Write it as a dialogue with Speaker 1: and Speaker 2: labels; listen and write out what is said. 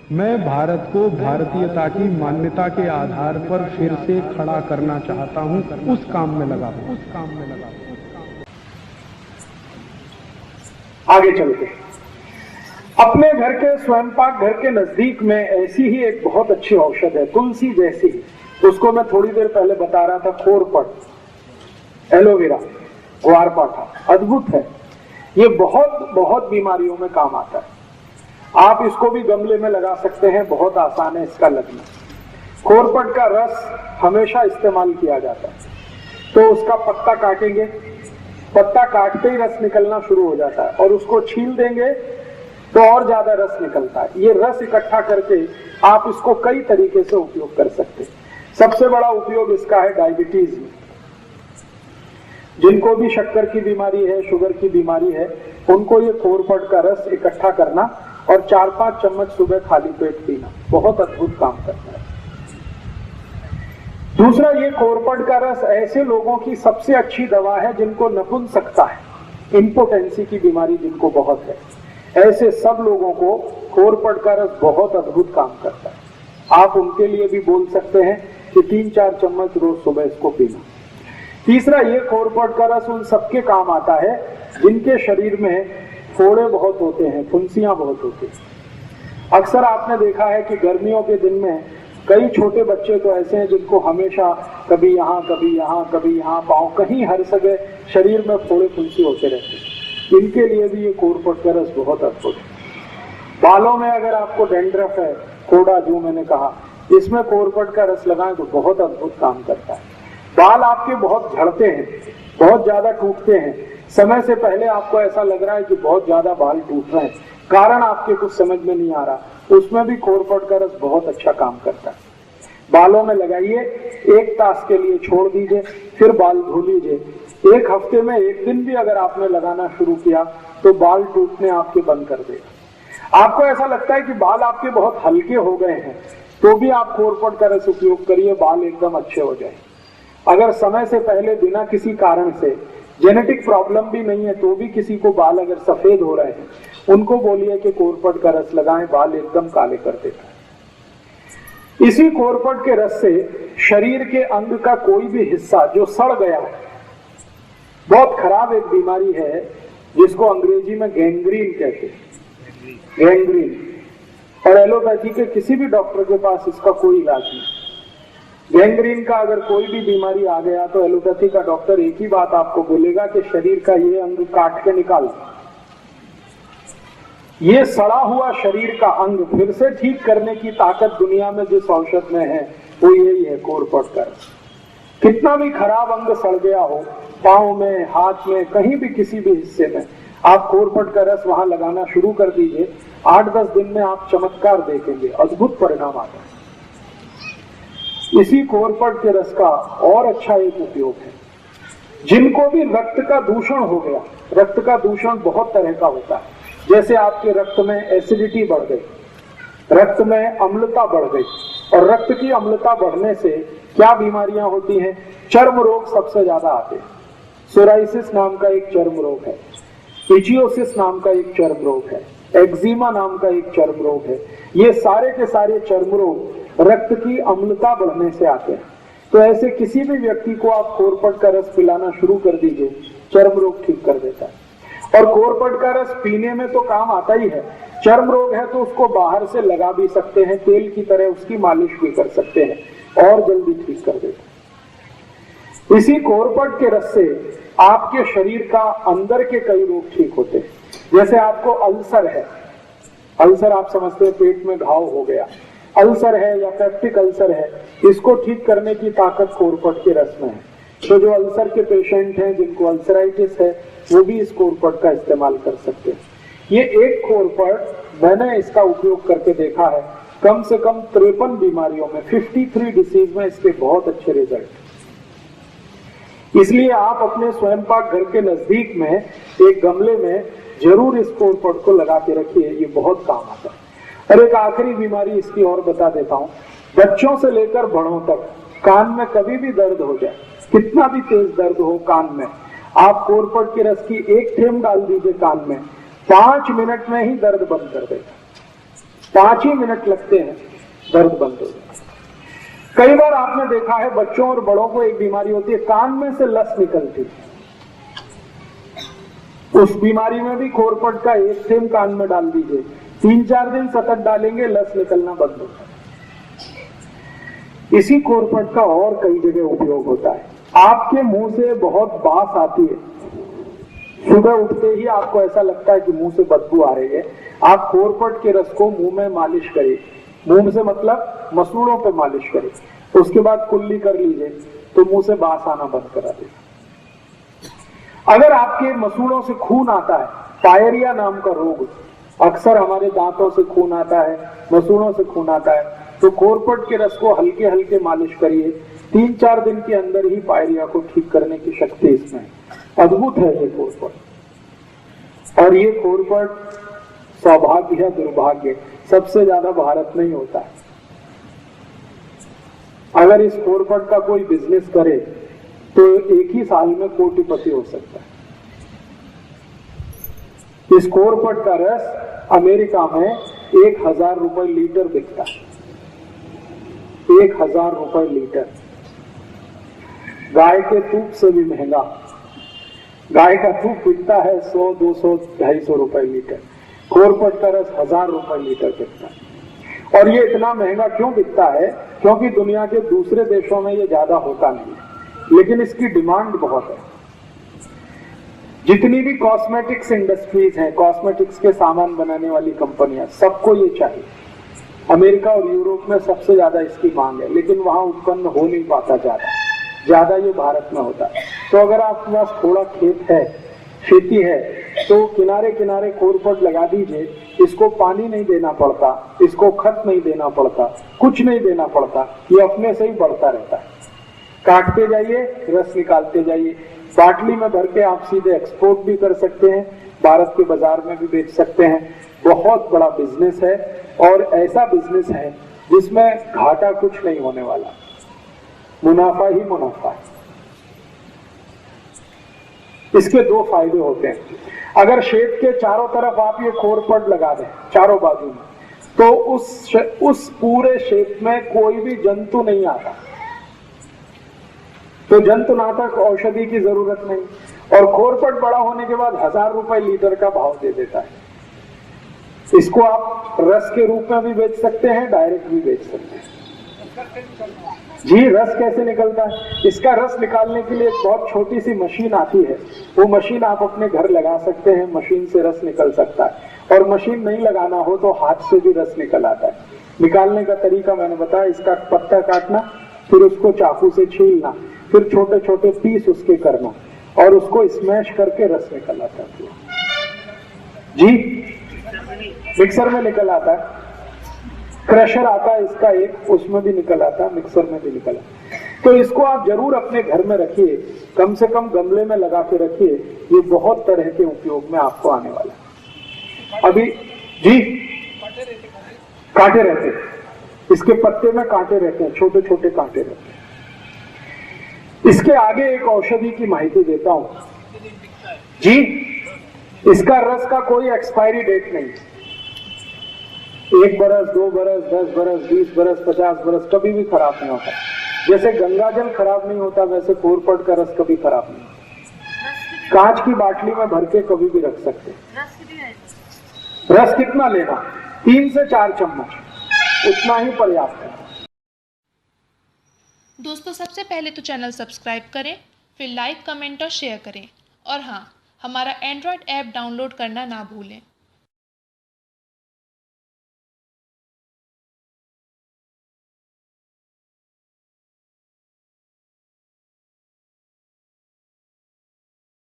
Speaker 1: मैं भारत को भारतीयता की मान्यता के आधार पर फिर से खड़ा करना चाहता हूं, उस काम में लगा हूं।
Speaker 2: आगे चलते हैं। अपने घर के स्वयंपाक घर के नजदीक में ऐसी ही एक बहुत अच्छी औषध है, तुलसी जैसी। उसको मैं थोड़ी देर पहले बता रहा था, खोरपट, एलोवेरा, ग्वारपाठा, अद्भुत है। ये बहुत बहुत बीमारियों में काम आता है। आप इसको भी गमले में लगा सकते हैं, बहुत आसान है इसका लगना। खोरपट का रस हमेशा इस्तेमाल किया जाता है। तो उसका पत्ता काटेंगे, पत्ता काटते ही रस निकलना शुरू हो जाता है, और उसको छील देंगे तो और ज्यादा रस निकलता है। ये रस इकट्ठा करके आप इसको कई तरीके से उपयोग कर सकते हैं। सबसे बड़ा उपयोग इसका है डायबिटीज में। जिनको भी शक्कर की बीमारी है, शुगर की बीमारी है, उनको ये खोरपट का रस इकट्ठा करना और 4-5 चम्मच सुबह खाली पेट पीना बहुत अद्भुत काम करता है। दूसरा, ये खोरपट का रस ऐसे लोगों की सबसे अच्छी दवा है जिनको नपुंसकता है, इंपोटेंसी की बीमारी जिनको बहुत है। ऐसे सब लोगों को खोरपट का रस बहुत अद्भुत काम करता है। आप उनके लिए भी बोल सकते हैं कि 3-4 चम्मच रोज सुबह इसको पीना। तीसरा, ये खोरपट का रस उन सबके काम आता है जिनके शरीर में फोड़े बहुत होते हैं, फुंसियां बहुत होती हैं। अक्सर आपने देखा है कि गर्मियों के दिन में कई छोटे बच्चे तो ऐसे हैं जिनको हमेशा कभी यहाँ कभी यहाँ कभी यहाँ, पाँव कहीं हर जगह शरीर में फोड़े फुंसी होते रहते हैं। इनके लिए भी ये खोरपट का रस बहुत अद्भुत है। बालों में अगर आपको डेंड्रफ है, कोड़ा जो मैंने कहा, इसमें खोरपट का रस लगाएं तो बहुत अद्भुत काम करता है। बाल आपके बहुत झड़ते हैं, बहुत ज्यादा टूटते हैं, समय से पहले आपको ऐसा लग रहा है कि बहुत ज्यादा बाल टूट रहे हैं, कारण आपके कुछ समझ में नहीं आ रहा, उसमें भी खोरपट का रस बहुत अच्छा काम करता है। बालों में लगाइए, 1 तास के लिए छोड़ दीजिए, फिर बाल धो लीजिए। 1 हफ्ते में 1 दिन भी अगर आपने लगाना शुरू किया तो बाल टूटने आपके बंद कर देगा। आपको ऐसा लगता है कि बाल आपके बहुत हल्के हो गए हैं, तो भी आप खोरपट का रस उपयोग करिए, बाल एकदम अच्छे हो जाए। अगर समय से पहले बिना किसी कारण से, जेनेटिक प्रॉब्लम भी नहीं है, तो भी किसी को बाल अगर सफेद हो रहे हैं, उनको बोलिए कि खोरपट का रस लगाएं, बाल एकदम काले कर देता है। इसी खोरपट के रस से शरीर के अंग का कोई भी हिस्सा जो सड़ गया है, बहुत खराब एक बीमारी है जिसको अंग्रेजी में गैंग्रीन कहते हैं, गैंग्रीन, और एलोपैथी के किसी भी डॉक्टर के पास इसका कोई इलाज नहीं। गैंग्रीन का अगर कोई भी बीमारी आ गया तो एलोपैथी का डॉक्टर एक ही बात आपको बोलेगा कि शरीर का ये अंग काट के निकाल। ये सड़ा हुआ शरीर का अंग फिर से ठीक करने की ताकत दुनिया में जिस औषध में है वो यही है, खोरपट का रस। कितना भी खराब अंग सड़ गया हो, पाँव में, हाथ में, कहीं भी किसी भी हिस्से में, आप खोरपट का रस वहां लगाना शुरू कर दीजिए। 8-10 दिन में आप चमत्कार देखेंगे, अद्भुत परिणाम आता है। इसी खोरपट के रस का और अच्छा एक उपयोग है, जिनको भी रक्त का दूषण हो गया, रक्त का दूषण बहुत तरह का होता है, जैसे आपके रक्त में एसिडिटी बढ़ गई, रक्त में अम्लता बढ़ गई, और रक्त की अम्लता बढ़ने से क्या बीमारियां होती हैं? चर्म रोग सबसे ज्यादा आते हैं। सोराइसिस नाम का एक चर्म रोग है, इचियोसिस नाम का एक चर्म रोग है, एक्जिमा नाम का एक चर्म रोग है। ये सारे के सारे चर्म रोग रक्त की अम्लता बढ़ने से आते हैं। तो ऐसे किसी भी व्यक्ति को आप खोरपट का रस पिलाना शुरू कर दीजिए, चर्म रोग ठीक कर देता है। और खोरपट का रस पीने में तो काम आता ही है, चर्म रोग है तो उसको बाहर से लगा भी सकते हैं, तेल की तरह उसकी मालिश भी कर सकते हैं और जल्दी ठीक कर देते हैं। इसी खोरपट के रस से आपके शरीर का अंदर के कई रोग ठीक होते हैं। जैसे आपको अल्सर है, अल्सर आप समझते हैं पेट में घाव हो गया, अल्सर है या पेप्टिक अल्सर है, इसको ठीक करने की ताकत खोरपट के रस में है। तो जो अल्सर के पेशेंट हैं, जिनको अल्सराइटिस है, वो भी इस खोरपट का इस्तेमाल कर सकते हैं। ये एक खोरपट मैंने इसका उपयोग करके देखा है, कम से कम 53 बीमारियों में, 53 डिसीज में इसके बहुत अच्छे रिजल्ट। इसलिए आप अपने स्वयंपाक घर के नजदीक में एक गमले में जरूर इस खोरपट को लगा के रखिए, ये बहुत काम आता है। और एक आखिरी बीमारी इसकी और बता देता हूँ, बच्चों से लेकर बड़ों तक कान में कभी भी दर्द हो जाए, कितना भी तेज दर्द हो कान में, आप खोरपट के रस की 1 थेंब डाल दीजिए कान में, 5 मिनट में ही दर्द बंद कर देगा। 5 ही मिनट लगते हैं, दर्द बंद हो जाता है। कई बार आपने देखा है बच्चों और बड़ों को एक बीमारी होती है, कान में से लस निकलती है। उस बीमारी में भी खोरपट का एक सेम कान में डाल दीजिए, 3-4 दिन सतत डालेंगे, लस निकलना बंद होता है। इसी खोरपट का और कई जगह उपयोग होता है। आपके मुंह से बहुत बास आती है, सुबह उठते ही आपको ऐसा लगता है कि मुंह से बदबू आ रही है, आप खोरपट के रस को मुंह में मालिश करिए। मुंह से मतलब मसूड़ों पे मालिश करिए, उसके बाद कुल्ली कर लीजिए तो मुंह से बास आना बंद करा देगा। अगर आपके मसूड़ों से खून आता है, पायरिया नाम का रोग, अक्सर हमारे दांतों से खून आता है, मसूड़ों से खून आता है, तो खोरपट के रस को हल्के हल्के मालिश करिए। 3-4 दिन के अंदर ही पायरिया को ठीक करने की शक्ति इसमें है। अद्भुत है ये खोरपट। और ये खोरपट सौभाग्य या दुर्भाग्य सबसे ज्यादा भारत में ही होता है। अगर इस खोरपट का कोई बिजनेस करे तो एक ही साल में कोटिपति हो सकता है। इस खोरपट का रस अमेरिका में 1000 रुपए लीटर बिकता है। 1000 रुपए लीटर। गाय के दूध से भी महंगा। गाय का दूध बिकता है 100, 200, 250 रुपए लीटर। खोरपट का रस 1000 रुपए लीटर बिकता है। और ये इतना महंगा क्यों बिकता है? क्योंकि दुनिया के दूसरे देशों में ये ज्यादा होता नहीं है, लेकिन इसकी डिमांड बहुत है। जितनी भी कॉस्मेटिक्स इंडस्ट्रीज हैं, कॉस्मेटिक्स के सामान बनाने वाली कंपनियां, सबको ये चाहिए। अमेरिका और यूरोप में सबसे ज्यादा इसकी मांग है, लेकिन वहां उत्पन्न हो नहीं पाता ज्यादा ये भारत में होता है। तो अगर आपके पास थोड़ा खेत है, खेती है, तो किनारे किनारे खोरपट लगा दीजिए। इसको पानी नहीं देना पड़ता, इसको खत नहीं देना पड़ता, कुछ नहीं देना पड़ता, ये अपने से ही बढ़ता रहता है। काटते जाइए, रस निकालते जाइए। बाटली में भर के आप सीधे एक्सपोर्ट भी कर सकते हैं, भारत के बाजार में भी बेच सकते हैं। बहुत बड़ा बिजनेस है और ऐसा बिजनेस है जिसमें घाटा कुछ नहीं होने वाला, मुनाफा ही मुनाफा है। इसके 2 फायदे होते हैं। अगर खेत के चारों तरफ आप ये खोरपट लगा दें, चारों बाजू में, तो उस पूरे खेत में कोई भी जंतु नहीं आता, तो जंतुनाशक औषधि की जरूरत नहीं। और खोरपट बड़ा होने के बाद 1000 रुपए लीटर का भाव दे देता है। इसको आप रस के रूप में भी बेच सकते हैं, डायरेक्ट भी बेच सकते हैं। जी, रस कैसे निकलता है? इसका रस निकालने के लिए एक बहुत छोटी सी मशीन आती है, वो मशीन आप अपने घर लगा सकते हैं, मशीन से रस निकल सकता है। और मशीन नहीं लगाना हो तो हाथ से भी रस निकल आता है। निकालने का तरीका मैंने बताया, इसका पत्ता काटना, फिर उसको चाकू से छीलना, फिर छोटे छोटे पीस उसके करना और उसको स्मैश करके रस निकल आता है। जी, मिक्सर में निकल आता है। क्रशर आता है इसका एक, उसमें भी निकल आता है, मिक्सर में भी निकल आता है। तो इसको आप जरूर अपने घर में रखिए, कम से कम गमले में लगा के रखिए। ये बहुत तरह के उपयोग में आपको आने वाला है। अभी जी, कांटे रहते हैं, इसके पत्ते में कांटे रहते हैं, छोटे छोटे कांटे रहते हैं। इसके आगे एक औषधि की माहिती देता हूं जी। इसका रस का कोई एक्सपायरी डेट नहीं, 1 बरस, 2 बरस, 10 बरस, 20 बरस, 50 बरस कभी भी खराब नहीं होता। जैसे गंगा जल खराब नहीं होता, वैसे खोरपट का रस कभी खराब नहीं होता। कांच की बाटली में भर के कभी भी रख सकते हैं। रस कितना लेना? 3 से 4 चम्मच, उतना ही पर्याप्त है।
Speaker 3: दोस्तों, सबसे पहले तो चैनल सब्सक्राइब करें, फिर लाइक, कमेंट और शेयर करें। और हाँ, हमारा एंड्रॉयड ऐप डाउनलोड करना ना भूलें।